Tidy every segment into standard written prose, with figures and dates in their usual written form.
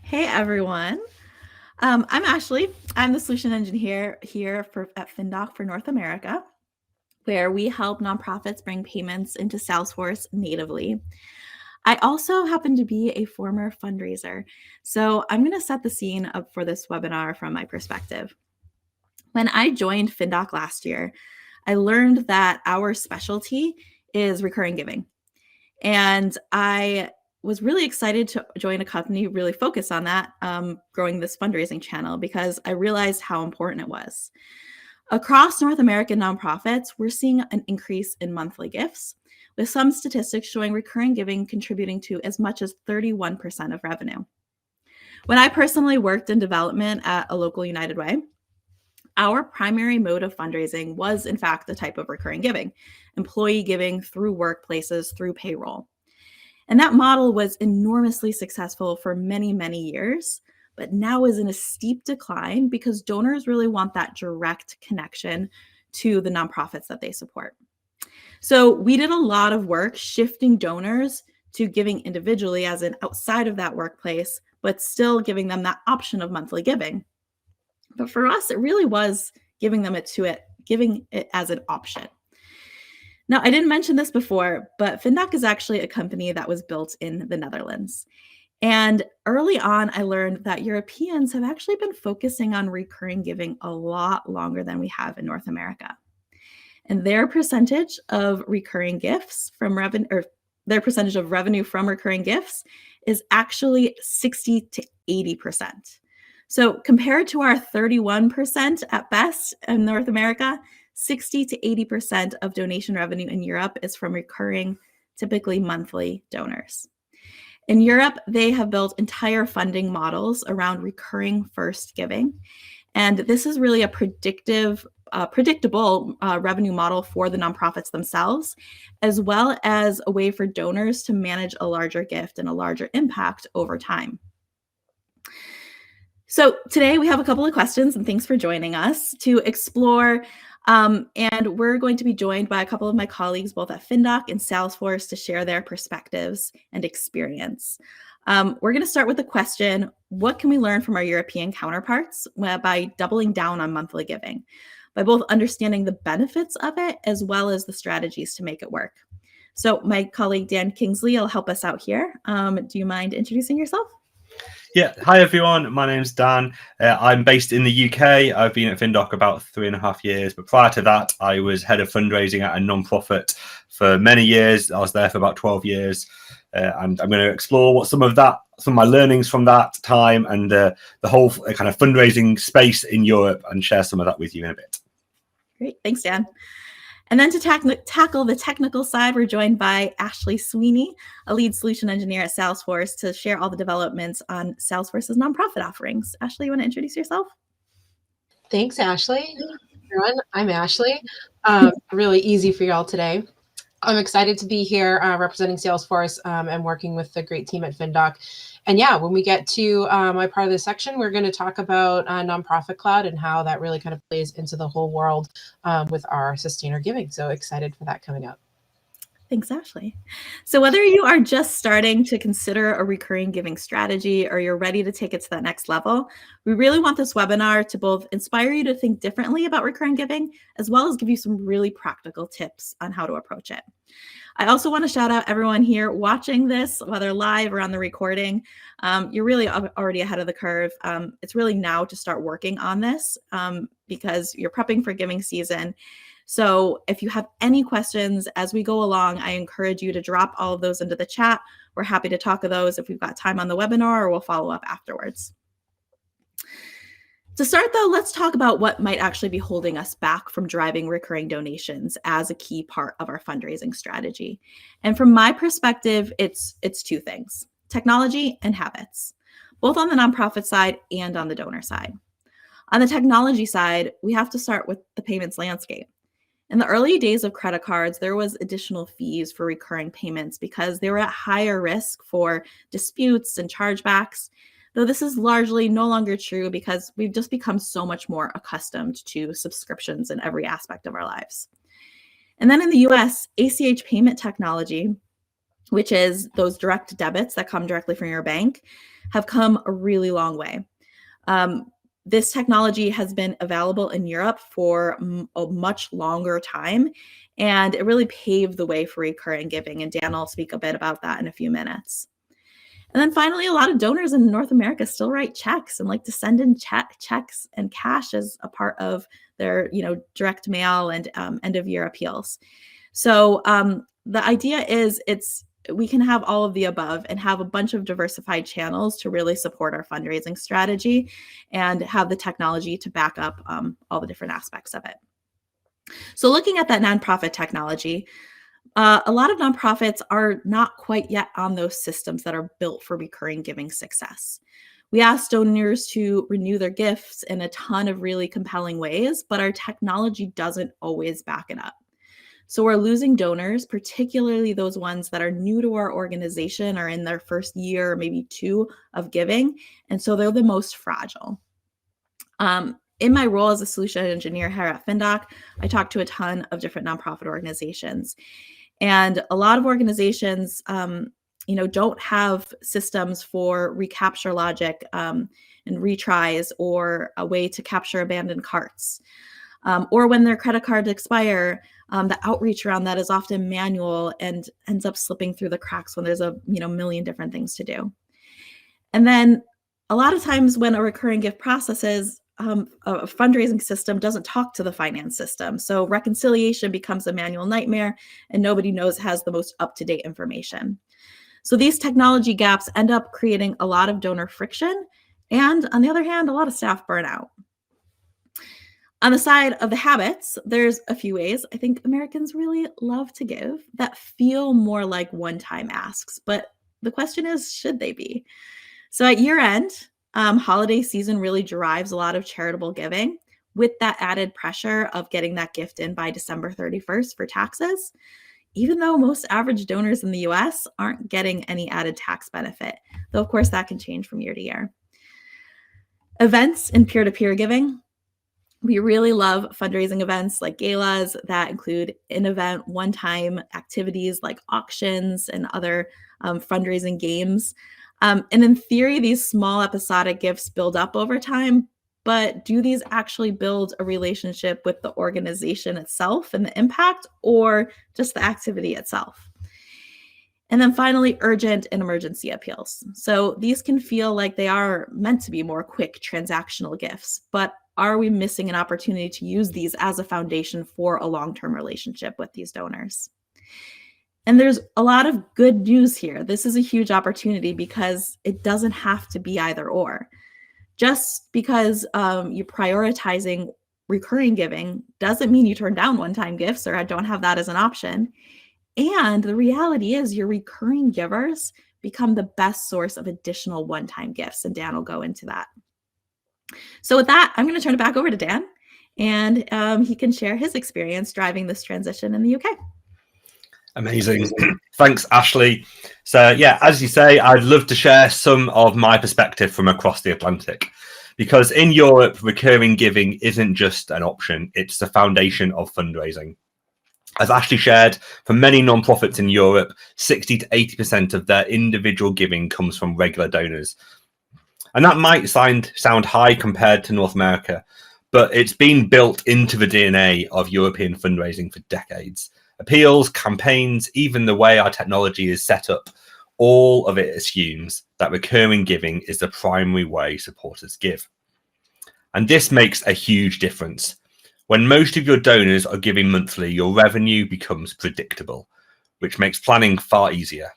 Hey everyone. I'm Ashley. I'm the solution engineer here at FinDock for North America, where we help nonprofits bring payments into Salesforce natively. I also happen to be a former fundraiser, so I'm going to set the scene up for this webinar from my perspective. When I joined FinDock last year, I learned that our specialty is recurring giving. And I was really excited to join a company really focused on that, growing this fundraising channel, because I realized how important it was. Across North American nonprofits, we're seeing an increase in monthly gifts, with some statistics showing recurring giving contributing to as much as 31% of revenue. When I personally worked in development at a local United Way, our primary mode of fundraising was, in fact, the type of recurring giving, employee giving through workplaces, through payroll. And that model was enormously successful for many, many years, but now is in a steep decline because donors really want that direct connection to the nonprofits that they support. So we did a lot of work shifting donors to giving individually, as in outside of that workplace, but still giving them that option of monthly giving. But for us, it really was giving it as an option. Now, I didn't mention this before, but FinDock is actually a company that was built in the Netherlands. And early on, I learned that Europeans have actually been focusing on recurring giving a lot longer than we have in North America. And their percentage of recurring gifts from revenue, or their percentage of revenue from recurring gifts, is actually 60 to 80%. So compared to our 31% at best in North America, 60 to 80% of donation revenue in Europe is from recurring, typically monthly donors. In Europe, they have built entire funding models around recurring first giving. And this is really a predictable revenue model for the nonprofits themselves, as well as a way for donors to manage a larger gift and a larger impact over time. So today we have a couple of questions, and thanks for joining us to explore. And we're going to be joined by a couple of my colleagues, both at FinDock and Salesforce, to share their perspectives and experience. We're going to start with the question, what can we learn from our European counterparts by doubling down on monthly giving, by both understanding the benefits of it as well as the strategies to make it work? So my colleague, Dan Kingsley, will help us out here. Do you mind introducing yourself? Yeah, hi everyone. My name's Dan. I'm based in the UK. I've been at FinDock about 3.5 years, but prior to that, I was head of fundraising at a non-profit for many years. I was there for about 12 years, and I'm going to explore what some of my learnings from that time and the whole kind of fundraising space in Europe, and share some of that with you in a bit. Great, thanks, Dan. And then to tackle the technical side, we're joined by Ashley Sweeney, a lead solution engineer at Salesforce, to share all the developments on Salesforce's nonprofit offerings. Ashley, you want to introduce yourself? Thanks, Ashley. Everyone, I'm Ashley. Really easy for y'all today. I'm excited to be here representing Salesforce and working with the great team at FinDock. And yeah, when we get to my part of this section, we're going to talk about nonprofit cloud and how that really kind of plays into the whole world with our sustainer giving. So excited for that coming up. Thanks, Ashley. So whether you are just starting to consider a recurring giving strategy or you're ready to take it to that next level, we really want this webinar to both inspire you to think differently about recurring giving, as well as give you some really practical tips on how to approach it. I also want to shout out everyone here watching this, whether live or on the recording. You're really already ahead of the curve. It's really now to start working on this because you're prepping for giving season. So if you have any questions as we go along, I encourage you to drop all of those into the chat. We're happy to talk of those if we've got time on the webinar, or we'll follow up afterwards. To start, though, let's talk about what might actually be holding us back from driving recurring donations as a key part of our fundraising strategy. And from my perspective, it's two things: technology and habits, both on the nonprofit side and on the donor side. On the technology side, we have to start with the payments landscape. In the early days of credit cards, there was additional fees for recurring payments because they were at higher risk for disputes and chargebacks, though this is largely no longer true because we've just become so much more accustomed to subscriptions in every aspect of our lives. And then in the US, ACH payment technology which is those direct debits that come directly from your bank, have come a really long way. This technology has been available in Europe for a much longer time, and it really paved the way for recurring giving. And Dan will speak a bit about that in a few minutes. And then finally, a lot of donors in North America still write checks and like to send in checks and cash as a part of their, direct mail and end of year appeals. So the idea is we can have all of the above and have a bunch of diversified channels to really support our fundraising strategy and have the technology to back up all the different aspects of it. So looking at that nonprofit technology, a lot of nonprofits are not quite yet on those systems that are built for recurring giving success. We ask donors to renew their gifts in a ton of really compelling ways, but our technology doesn't always back it up. So we're losing donors, particularly those ones that are new to our organization or in their first year, maybe 2 of giving. And so they're the most fragile. In my role as a solution engineer here at FinDock, I talk to a ton of different nonprofit organizations. And a lot of organizations, don't have systems for recapture logic and retries or a way to capture abandoned carts. Or when their credit cards expire, the outreach around that is often manual and ends up slipping through the cracks when there's a million different things to do. And then a lot of times when a recurring gift processes, a fundraising system doesn't talk to the finance system. So reconciliation becomes a manual nightmare and nobody has the most up-to-date information. So these technology gaps end up creating a lot of donor friction and, on the other hand, a lot of staff burnout. On the side of the habits, there's a few ways I think Americans really love to give that feel more like one-time asks, but the question is, should they be? So at year end, holiday season really drives a lot of charitable giving with that added pressure of getting that gift in by December 31st for taxes, even though most average donors in the US aren't getting any added tax benefit, though of course that can change from year to year. Events and peer-to-peer giving. We really love fundraising events like galas that include in-event, one-time activities like auctions and other fundraising games. And in theory, these small episodic gifts build up over time, but do these actually build a relationship with the organization itself and the impact, or just the activity itself? And then finally, urgent and emergency appeals. So these can feel like they are meant to be more quick transactional gifts, but are we missing an opportunity to use these as a foundation for a long-term relationship with these donors? And there's a lot of good news here. This is a huge opportunity because it doesn't have to be either or. Just because you're prioritizing recurring giving doesn't mean you turn down one-time gifts or don't have that as an option. And the reality is your recurring givers become the best source of additional one-time gifts. And Dan will go into that. So with that, I'm going to turn it back over to Dan, and he can share his experience driving this transition in the UK. Amazing. Thanks, Ashley. So yeah, as you say, I'd love to share some of my perspective from across the Atlantic, because in Europe, recurring giving isn't just an option, it's the foundation of fundraising. As Ashley shared, for many nonprofits in Europe, 60 to 80% of their individual giving comes from regular donors. And that might sound high compared to North America, but it's been built into the DNA of European fundraising for decades. Appeals, campaigns, even the way our technology is set up, all of it assumes that recurring giving is the primary way supporters give. And this makes a huge difference. When most of your donors are giving monthly, your revenue becomes predictable, which makes planning far easier.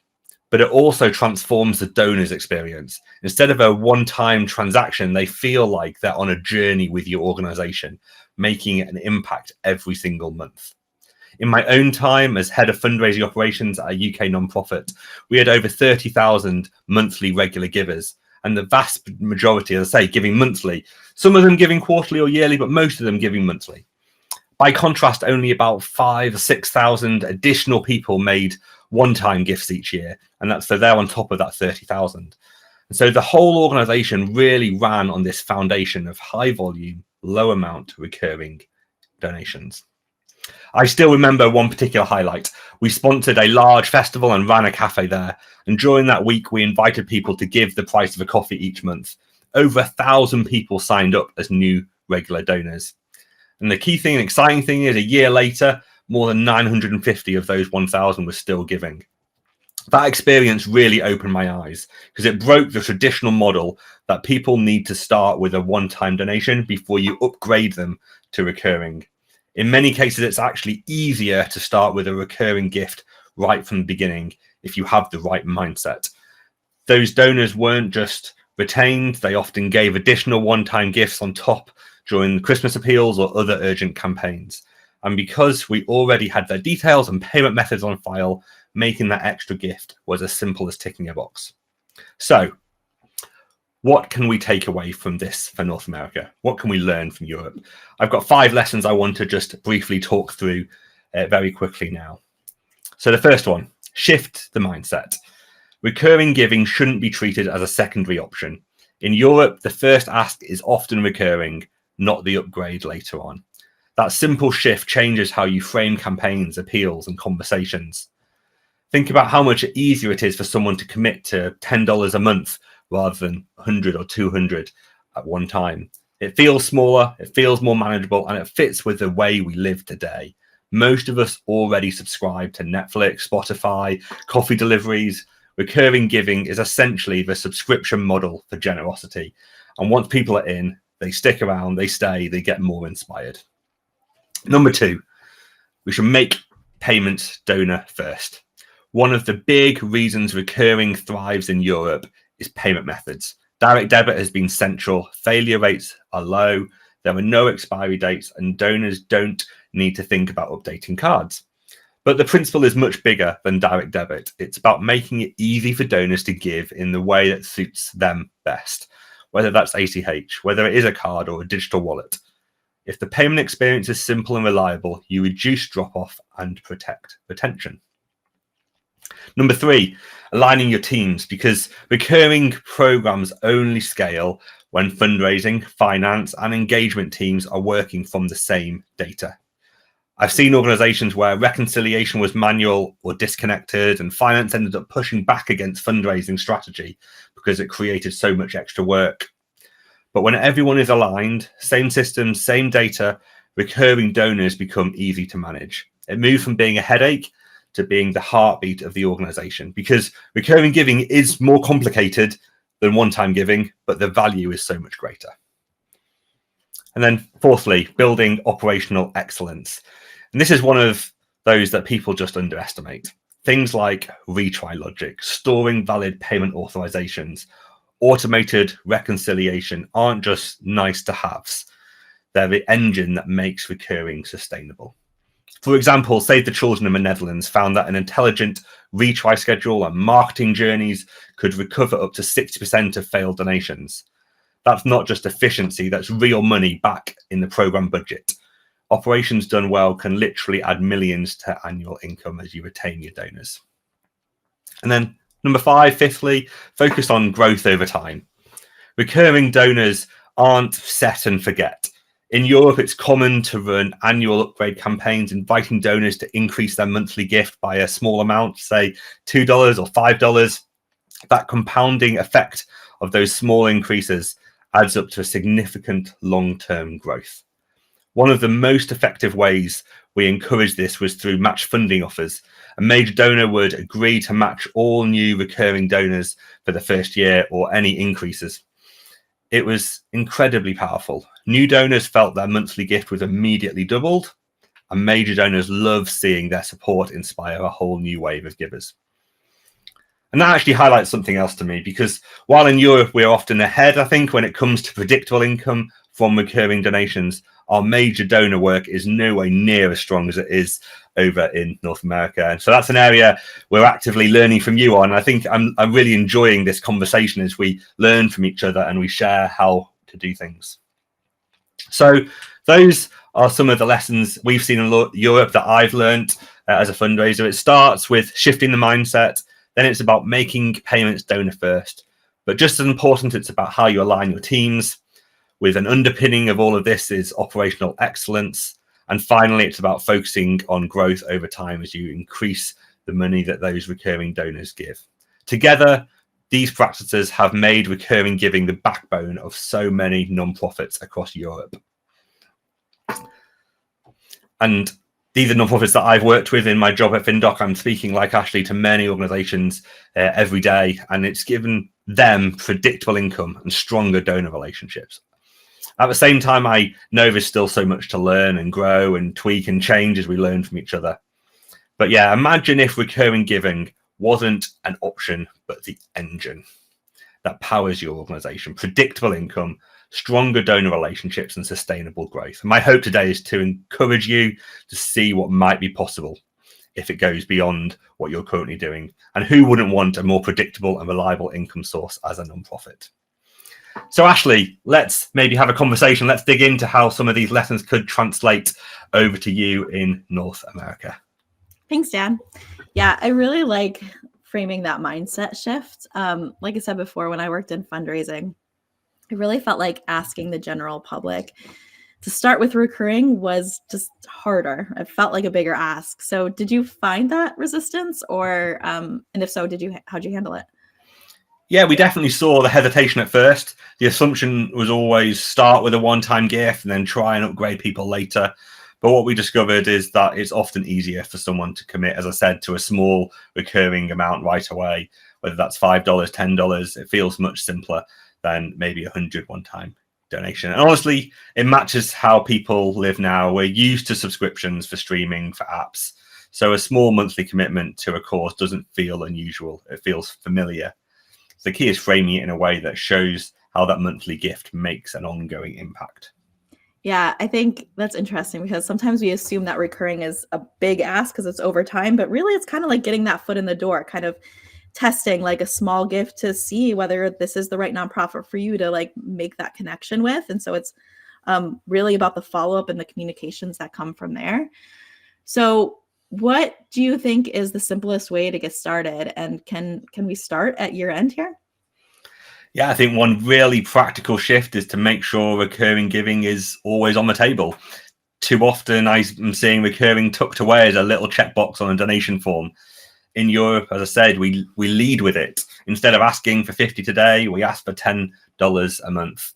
But it also transforms the donor's experience. Instead of a one-time transaction, they feel like they're on a journey with your organization, making an impact every single month. In my own time as head of fundraising operations at a UK nonprofit, we had over 30,000 monthly regular givers, and the vast majority, as I say, giving monthly. Some of them giving quarterly or yearly, but most of them giving monthly. By contrast, only about 5,000 or 6,000 additional people made one-time gifts each year, and so they're on top of that 30,000. And so the whole organization really ran on this foundation of high volume, low amount recurring donations. I still remember one particular highlight. We sponsored a large festival and ran a cafe there. And during that week, we invited people to give the price of a coffee each month. Over 1,000 people signed up as new regular donors. And the key thing and exciting thing is a year later, more than 950 of those 1,000 were still giving. That experience really opened my eyes because it broke the traditional model that people need to start with a one-time donation before you upgrade them to recurring. In many cases, it's actually easier to start with a recurring gift right from the beginning if you have the right mindset. Those donors weren't just retained, they often gave additional one-time gifts on top during Christmas appeals or other urgent campaigns. And because we already had their details and payment methods on file, making that extra gift was as simple as ticking a box. So, what can we take away from this for North America? What can we learn from Europe? I've got 5 lessons I want to just briefly talk through very quickly now. So the first one, shift the mindset. Recurring giving shouldn't be treated as a secondary option. In Europe, the first ask is often recurring, not the upgrade later on. That simple shift changes how you frame campaigns, appeals, and conversations. Think about how much easier it is for someone to commit to $10 a month rather than 100 or 200 at one time. It feels smaller, it feels more manageable, and it fits with the way we live today. Most of us already subscribe to Netflix, Spotify, coffee deliveries. Recurring giving is essentially the subscription model for generosity. And once people are in, they stick around, they stay, they get more inspired. Number 2, we should make payments donor first. One of the big reasons recurring thrives in Europe is payment methods. Direct debit has been central. Failure rates are low. There are no expiry dates, and donors don't need to think about updating cards. But the principle is much bigger than direct debit. It's about making it easy for donors to give in the way that suits them best, whether that's ACH, whether it is a card or a digital wallet. If the payment experience is simple and reliable, you reduce drop-off and protect retention. Number 3, aligning your teams, because recurring programs only scale when fundraising, finance, and engagement teams are working from the same data. I've seen organizations where reconciliation was manual or disconnected, and finance ended up pushing back against fundraising strategy because it created so much extra work. But when everyone is aligned, same systems, same data, recurring donors become easy to manage. It moves from being a headache to being the heartbeat of the organization, because recurring giving is more complicated than one-time giving, but the value is so much greater. And then 4thly, building operational excellence. And this is one of those that people just underestimate. Things like retry logic, storing valid payment authorizations, automated reconciliation aren't just nice to haves. They're the engine that makes recurring sustainable. For example, Save the Children in the Netherlands found that an intelligent retry schedule and marketing journeys could recover up to 60% of failed donations. That's not just efficiency, that's real money back in the program budget. Operations done well can literally add millions to annual income as you retain your donors. And then number 5, 5thly, focus on growth over time. Recurring donors aren't set and forget. In Europe, it's common to run annual upgrade campaigns, inviting donors to increase their monthly gift by a small amount, say $2 or $5. That compounding effect of those small increases adds up to a significant long-term growth. One of the most effective ways we encouraged this was through match funding offers. A major donor would agree to match all new recurring donors for the first year or any increases. It was incredibly powerful. New donors felt their monthly gift was immediately doubled, and major donors love seeing their support inspire a whole new wave of givers. And that actually highlights something else to me, because while in Europe we're often ahead, I think, when it comes to predictable income from recurring donations, our major donor work is nowhere near as strong as it is over in North America. And so that's an area we're actively learning from you on. I think I'm really enjoying this conversation as we learn from each other and we share how to do things. So those are some of the lessons we've seen in Europe that I've learned as a fundraiser. It starts with shifting the mindset. Then it's about making payments donor first. But just as important, it's about how you align your teams. With an underpinning of all of this is operational excellence. And finally, it's about focusing on growth over time as you increase the money that those recurring donors give. Together, these practices have made recurring giving the backbone of so many nonprofits across Europe. And these are nonprofits that I've worked with in my job at FinDock. I'm speaking, like Ashley, to many organizations every day, and it's given them predictable income and stronger donor relationships. At the same time, I know there's still so much to learn and grow and tweak and change as we learn from each other. But yeah, imagine if recurring giving wasn't an option, but the engine that powers your organization. Predictable income, stronger donor relationships, and sustainable growth. My hope today is to encourage you to see what might be possible if it goes beyond what you're currently doing. And who wouldn't want a more predictable and reliable income source as a nonprofit? So Ashley, let's maybe have a conversation. Let's dig into how some of these lessons could translate over to you in North America. Thanks, Dan. Yeah, I really like framing that mindset shift. Like I said before, when I worked in fundraising, I really felt like asking the general public to start with recurring was just harder. It felt like a bigger ask. So did you find that resistance, or and if so, how'd you handle it? Yeah, we definitely saw the hesitation at first. The assumption was always start with a one-time gift and then try and upgrade people later. But what we discovered is that it's often easier for someone to commit, as I said, to a small recurring amount right away, whether that's $5, $10. It feels much simpler than maybe 100 one-time donation. And honestly, it matches how people live now. We're used to subscriptions for streaming, for apps. So a small monthly commitment to a course doesn't feel unusual. It feels familiar. The key is framing it in a way that shows how that monthly gift makes an ongoing impact. Yeah, I think that's interesting because sometimes we assume that recurring is a big ask because it's over time, but really it's kind of like getting that foot in the door, kind of testing like a small gift to see whether this is the right nonprofit for you to like make that connection with. And so it's really about the follow-up and the communications that come from there. So what do you think is the simplest way to get started? And can we start at year end here? Yeah, I think one really practical shift is to make sure recurring giving is always on the table. Too often I'm seeing recurring tucked away as a little checkbox on a donation form. In Europe, as I said, we lead with it. Instead of asking for 50 today, we ask for $10 a month.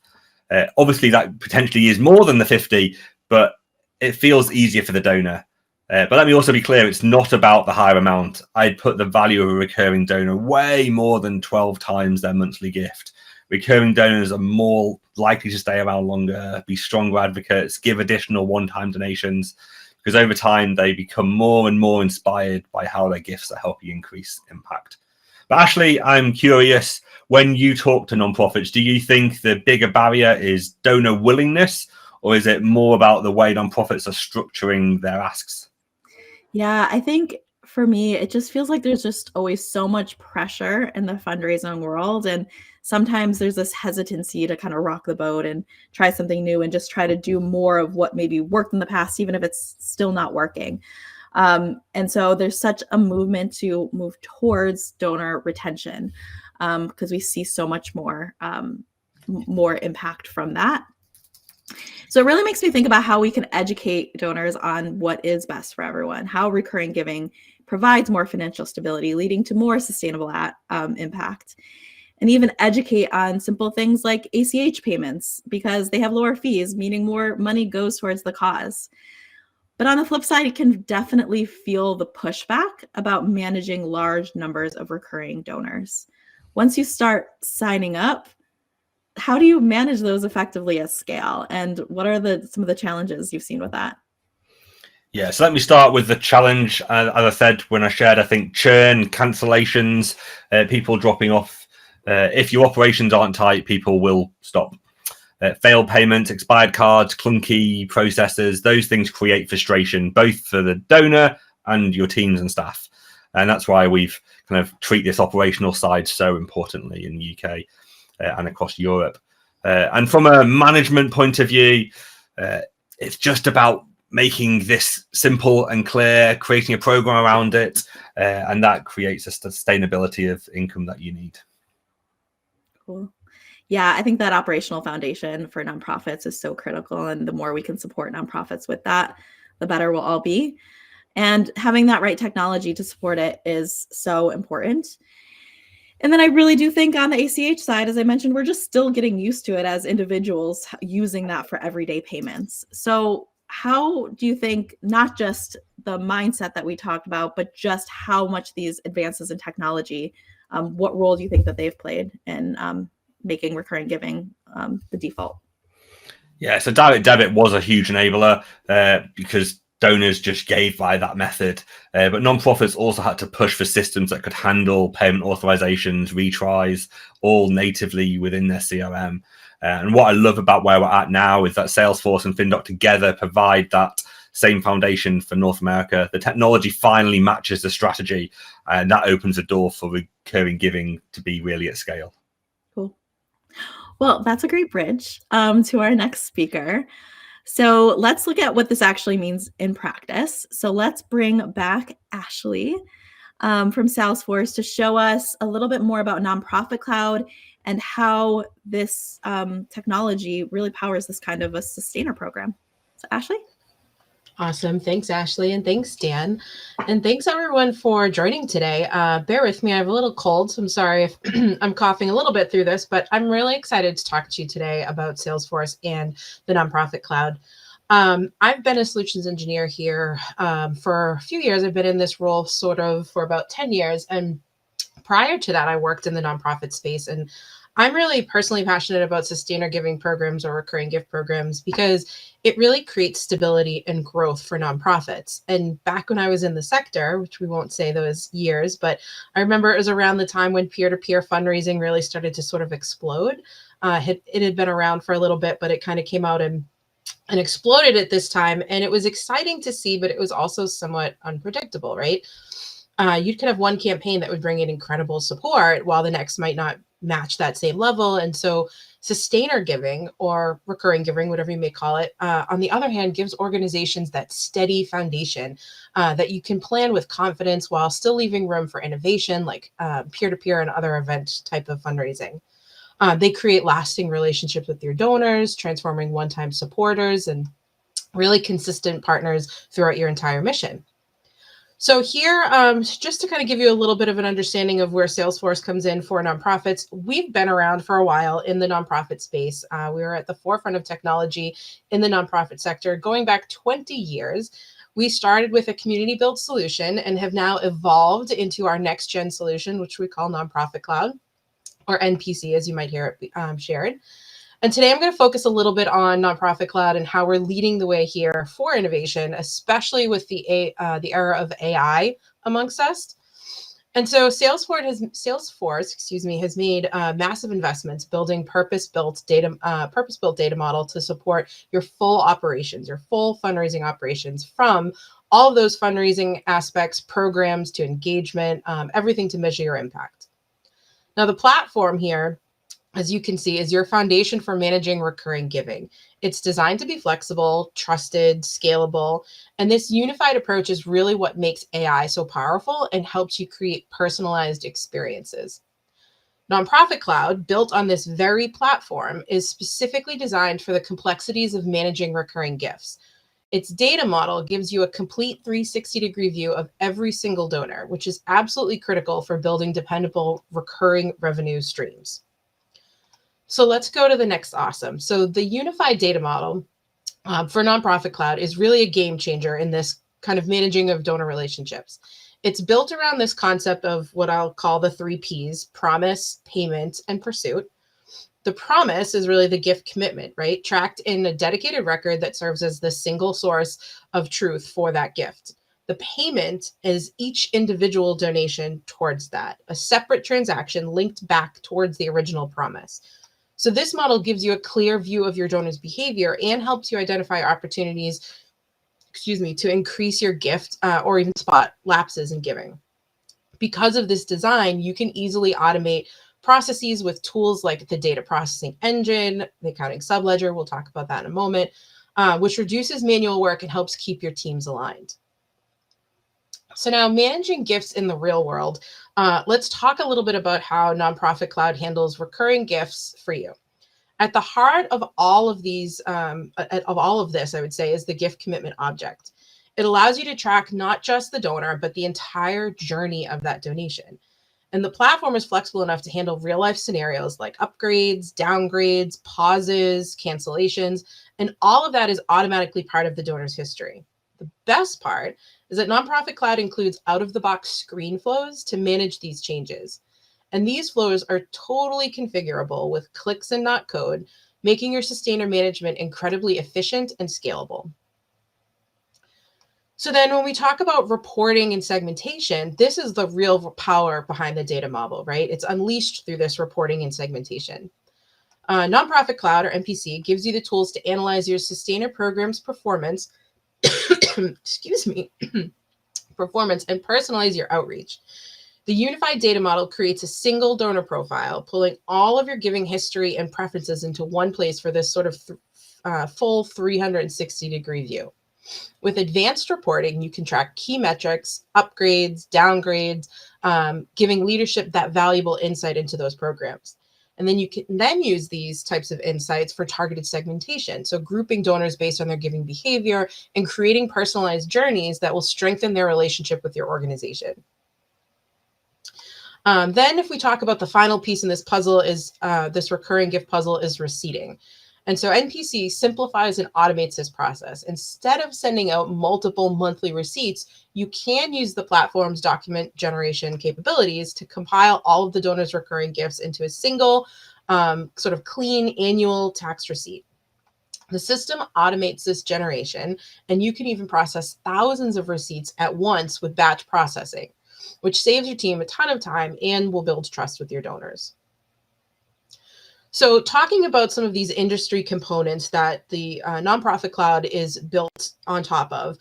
Obviously, that potentially is more than the 50, but it feels easier for the donor. But let me also be clear, it's not about the higher amount. I'd put the value of a recurring donor way more than 12 times their monthly gift. Recurring donors are more likely to stay around longer, be stronger advocates, give additional one-time donations, because over time they become more and more inspired by how their gifts are helping increase impact. But Ashley, I'm curious, when you talk to nonprofits, do you think the bigger barrier is donor willingness, or is it more about the way nonprofits are structuring their asks? Yeah, I think for me, it just feels like there's just always so much pressure in the fundraising world. And sometimes there's this hesitancy to kind of rock the boat and try something new and just try to do more of what maybe worked in the past, even if it's still not working. And so there's such a movement to move towards donor retention because we see so much more impact from that. So it really makes me think about how we can educate donors on what is best for everyone, how recurring giving provides more financial stability, leading to more sustainable impact, and even educate on simple things like ACH payments because they have lower fees, meaning more money goes towards the cause. But on the flip side, it can definitely feel the pushback about managing large numbers of recurring donors. Once you start signing up, how do you manage those effectively at scale? And what are some of the challenges you've seen with that? Yeah, so let me start with the challenge. As I said, when I shared, I think churn, cancellations, people dropping off. If your operations aren't tight, people will stop. Failed payments, expired cards, clunky processes, those things create frustration, both for the donor and your teams and staff. And that's why we've kind of treat this operational side so importantly in the UK and across Europe. And from a management point of view, it's just about making this simple and clear, creating a program around it, and that creates a sustainability of income that you need. Cool. Yeah, I think that operational foundation for nonprofits is so critical. And the more we can support nonprofits with that, the better we'll all be. And having that right technology to support it is so important. And then I really do think on the ACH side, as I mentioned, we're just still getting used to it as individuals using that for everyday payments. So how do you think, not just the mindset that we talked about, but just how much these advances in technology, what role do you think that they've played in making recurring giving the default? Yeah, so direct debit was a huge enabler because donors just gave by that method. But nonprofits also had to push for systems that could handle payment authorizations, retries, all natively within their CRM. And what I love about where we're at now is that Salesforce and FinDock together provide that same foundation for North America. The technology finally matches the strategy, and that opens the door for recurring giving to be really at scale. Cool. Well, that's a great bridge to our next speaker. So let's look at what this actually means in practice. So let's bring back Ashley from Salesforce to show us a little bit more about Nonprofit Cloud and how this technology really powers this kind of a sustainer program. So Ashley? Awesome. Thanks, Ashley. And thanks, Dan. And thanks, everyone, for joining today. Bear with me. I have a little cold, so I'm sorry if I'm coughing a little bit through this, but I'm really excited to talk to you today about Salesforce and the Nonprofit Cloud. I've been a solutions engineer here for a few years. I've been in this role sort of for about 10 years. And prior to that, I worked in the nonprofit space. And I'm really personally passionate about sustainer giving programs or recurring gift programs because it really creates stability and growth for nonprofits. And back when I was in the sector, which we won't say those years, but I remember it was around the time when peer-to-peer fundraising really started to sort of explode. It had been around for a little bit, but it kind of came out and exploded at this time. And it was exciting to see, but it was also somewhat unpredictable, right? You could have one campaign that would bring in incredible support while the next might not match that same level. And so sustainer giving or recurring giving, whatever you may call it, on the other hand, gives organizations that steady foundation that you can plan with confidence while still leaving room for innovation, like peer-to-peer and other event type of fundraising. They create lasting relationships with your donors, transforming one-time supporters and really consistent partners throughout your entire mission. So here, just to kind of give you a little bit of an understanding of where Salesforce comes in for nonprofits, we've been around for a while in the nonprofit space. We were at the forefront of technology in the nonprofit sector going back 20 years. We started with a community-built solution and have now evolved into our next-gen solution, which we call Nonprofit Cloud, or NPC, as you might hear it shared. And today I'm going to focus a little bit on Nonprofit Cloud and how we're leading the way here for innovation, especially with the era of AI amongst us. And so Salesforce has made massive investments building purpose-built data model to support your full operations, your full fundraising operations, from all of those fundraising aspects, programs to engagement, everything to measure your impact. Now, the platform here, as you can see, is your foundation for managing recurring giving. It's designed to be flexible, trusted, scalable, and this unified approach is really what makes AI so powerful and helps you create personalized experiences. Nonprofit Cloud, built on this very platform, is specifically designed for the complexities of managing recurring gifts. Its data model gives you a complete 360-degree view of every single donor, which is absolutely critical for building dependable recurring revenue streams. So let's go to the next awesome. So the unified data model for Nonprofit Cloud is really a game changer in this kind of managing of donor relationships. It's built around this concept of what I'll call the 3 Ps: promise, payment, and pursuit. The promise is really the gift commitment, right? Tracked in a dedicated record that serves as the single source of truth for that gift. The payment is each individual donation towards that, a separate transaction linked back towards the original promise. So this model gives you a clear view of your donor's behavior and helps you identify opportunities, to increase your gift or even spot lapses in giving. Because of this design, you can easily automate processes with tools like the data processing engine, the accounting subledger, we'll talk about that in a moment, which reduces manual work and helps keep your teams aligned. So now, managing gifts in the real world, let's talk a little bit about how Nonprofit Cloud handles recurring gifts for you. At the heart of all of these, of all of this, I would say, is the gift commitment object. It allows you to track not just the donor, but the entire journey of that donation. And the platform is flexible enough to handle real life scenarios like upgrades, downgrades, pauses, cancellations, and all of that is automatically part of the donor's history. The best part is that Nonprofit Cloud includes out-of-the-box screen flows to manage these changes. And these flows are totally configurable with clicks and not code, making your sustainer management incredibly efficient and scalable. So then when we talk about reporting and segmentation, this is the real power behind the data model, right? It's unleashed through this reporting and segmentation. Nonprofit Cloud, or NPC, gives you the tools to analyze your sustainer program's performance, excuse me, performance, and personalize your outreach. The unified data model creates a single donor profile, pulling all of your giving history and preferences into one place for this sort of full 360-degree view. With advanced reporting, you can track key metrics, upgrades, downgrades, giving leadership that valuable insight into those programs. And then you can then use these types of insights for targeted segmentation. So grouping donors based on their giving behavior and creating personalized journeys that will strengthen their relationship with your organization. Then if we talk about the final piece in this puzzle is this recurring gift puzzle is receipting. And so NPC simplifies and automates this process. Instead of sending out multiple monthly receipts, you can use the platform's document generation capabilities to compile all of the donor's recurring gifts into a single sort of clean annual tax receipt. The system automates this generation, and you can even process thousands of receipts at once with batch processing, which saves your team a ton of time and will build trust with your donors. So talking about some of these industry components that the Nonprofit Cloud is built on top of,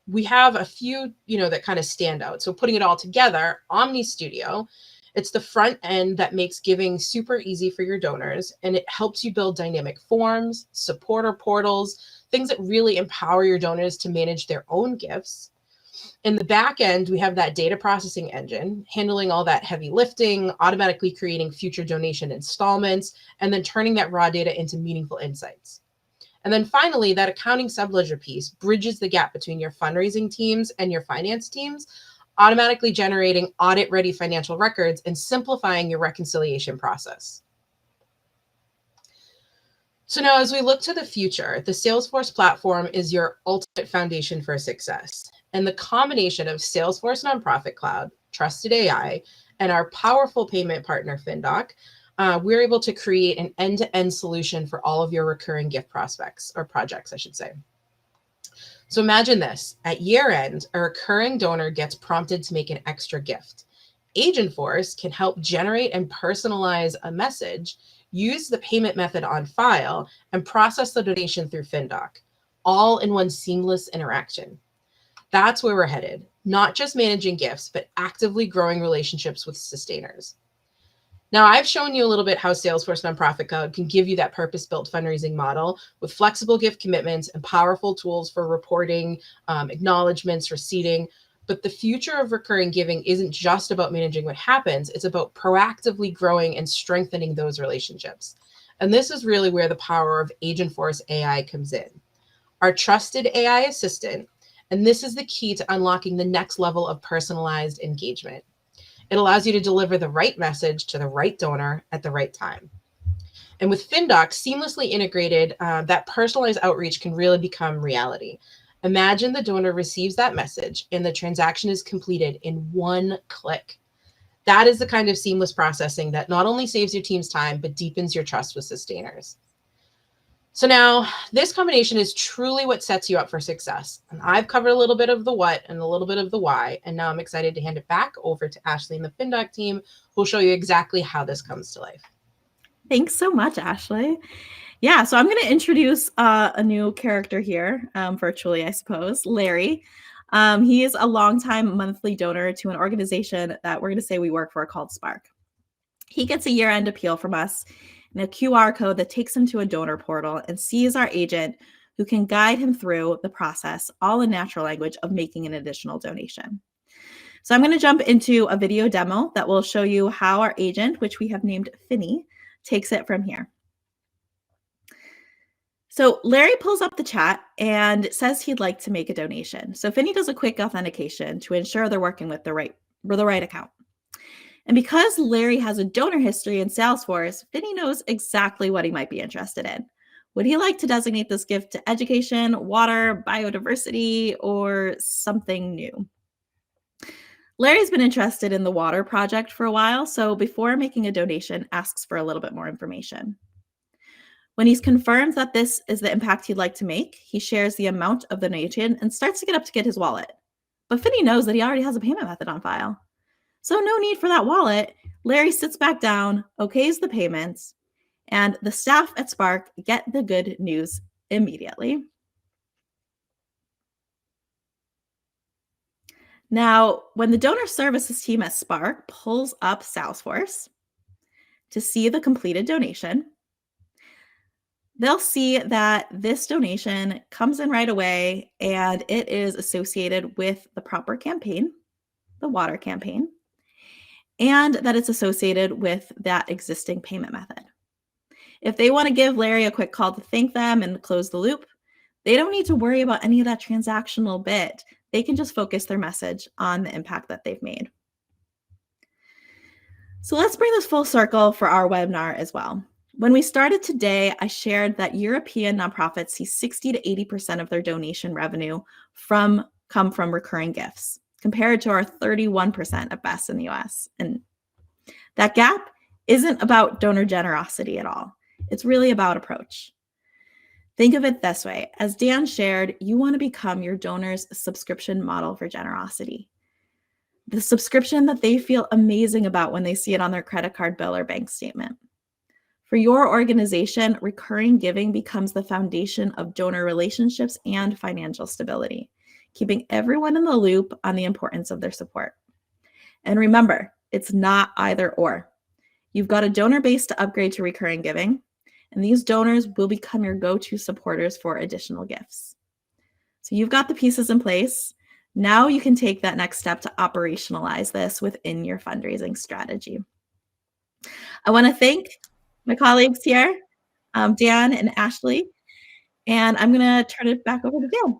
we have a few, that kind of stand out. So putting it all together, Omni Studio, it's the front end that makes giving super easy for your donors, and it helps you build dynamic forms, supporter portals, things that really empower your donors to manage their own gifts. In the back end, we have that data processing engine handling all that heavy lifting, automatically creating future donation installments, and then turning that raw data into meaningful insights. And then finally, that accounting subledger piece bridges the gap between your fundraising teams and your finance teams, automatically generating audit-ready financial records and simplifying your reconciliation process. So now as we look to the future, the Salesforce platform is your ultimate foundation for success. And the combination of Salesforce Nonprofit Cloud, Trusted AI, and our powerful payment partner, FinDock, we're able to create an end-to-end solution for all of your recurring gift prospects, or projects, I should say. So imagine this. At year end, a recurring donor gets prompted to make an extra gift. Agentforce can help generate and personalize a message, use the payment method on file, and process the donation through FinDock, all in one seamless interaction. That's where we're headed, not just managing gifts, but actively growing relationships with sustainers. Now, I've shown you a little bit how Salesforce Nonprofit Cloud can give you that purpose-built fundraising model with flexible gift commitments and powerful tools for reporting, acknowledgements, receipting. But the future of recurring giving isn't just about managing what happens, it's about proactively growing and strengthening those relationships. And this is really where the power of Agentforce AI comes in. Our trusted AI assistant, and this is the key to unlocking the next level of personalized engagement. It allows you to deliver the right message to the right donor at the right time. And with FinDock seamlessly integrated, that personalized outreach can really become reality. Imagine the donor receives that message and the transaction is completed in one click. That is the kind of seamless processing that not only saves your team's time, but deepens your trust with sustainers. So now this combination is truly what sets you up for success. And I've covered a little bit of the what and a little bit of the why. And now I'm excited to hand it back over to Ashley and the FinDock team, who will show you exactly how this comes to life. Thanks so much, Ashley. Yeah, so I'm going to introduce a new character here, virtually, I suppose, Larry. He is a longtime monthly donor to an organization that we're going to say we work for called Spark. He gets a year-end appeal from us and a QR code that takes him to a donor portal and sees our agent who can guide him through the process, all in natural language, of making an additional donation. So I'm going to jump into a video demo that will show you how our agent, which we have named Finny, takes it from here. So Larry pulls up the chat and says he'd like to make a donation. So Finny does a quick authentication to ensure they're working with the right account. And because Larry has a donor history in Salesforce, Finny knows exactly what he might be interested in. Would he like to designate this gift to education, water, biodiversity, or something new? Larry's been interested in the water project for a while, so before making a donation, asks for a little bit more information. When he's confirmed that this is the impact he'd like to make, he shares the amount of the donation and starts to get his wallet. But Finny knows that he already has a payment method on file. So no need for that wallet. Larry sits back down, okays the payments, and the staff at Spark get the good news immediately. Now, when the donor services team at Spark pulls up Salesforce to see the completed donation, they'll see that this donation comes in right away and it is associated with the proper campaign, the water campaign, and that it's associated with that existing payment method. If they want to give Larry a quick call to thank them and close the loop, they don't need to worry about any of that transactional bit. They can just focus their message on the impact that they've made. So let's bring this full circle for our webinar as well. When we started today, I shared that European nonprofits see 60 to 80% of their donation revenue come from recurring gifts, compared to our 31% at best in the US. And that gap isn't about donor generosity at all. It's really about approach. Think of it this way. As Dan shared, you want to become your donor's subscription model for generosity. The subscription that they feel amazing about when they see it on their credit card bill or bank statement. For your organization, recurring giving becomes the foundation of donor relationships and financial stability, keeping everyone in the loop on the importance of their support. And remember, it's not either or. You've got a donor base to upgrade to recurring giving, and these donors will become your go-to supporters for additional gifts. So you've got the pieces in place. Now you can take that next step to operationalize this within your fundraising strategy. I want to thank my colleagues here, Dan and Ashley, and I'm going to turn it back over to Dan.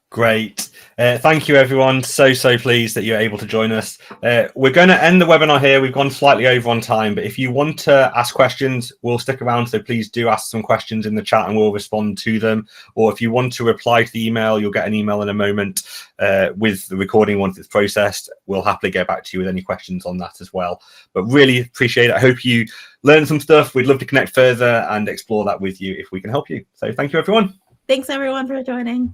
Great. Thank you, everyone. So pleased that you're able to join us. We're going to end the webinar here. We've gone slightly over on time, but if you want to ask questions, we'll stick around. So please do ask some questions in the chat and we'll respond to them. Or if you want to reply to the email, you'll get an email in a moment with the recording once it's processed. We'll happily get back to you with any questions on that as well. But really appreciate it. I hope you learned some stuff. We'd love to connect further and explore that with you if we can help you. So thank you, everyone. Thanks, everyone, for joining.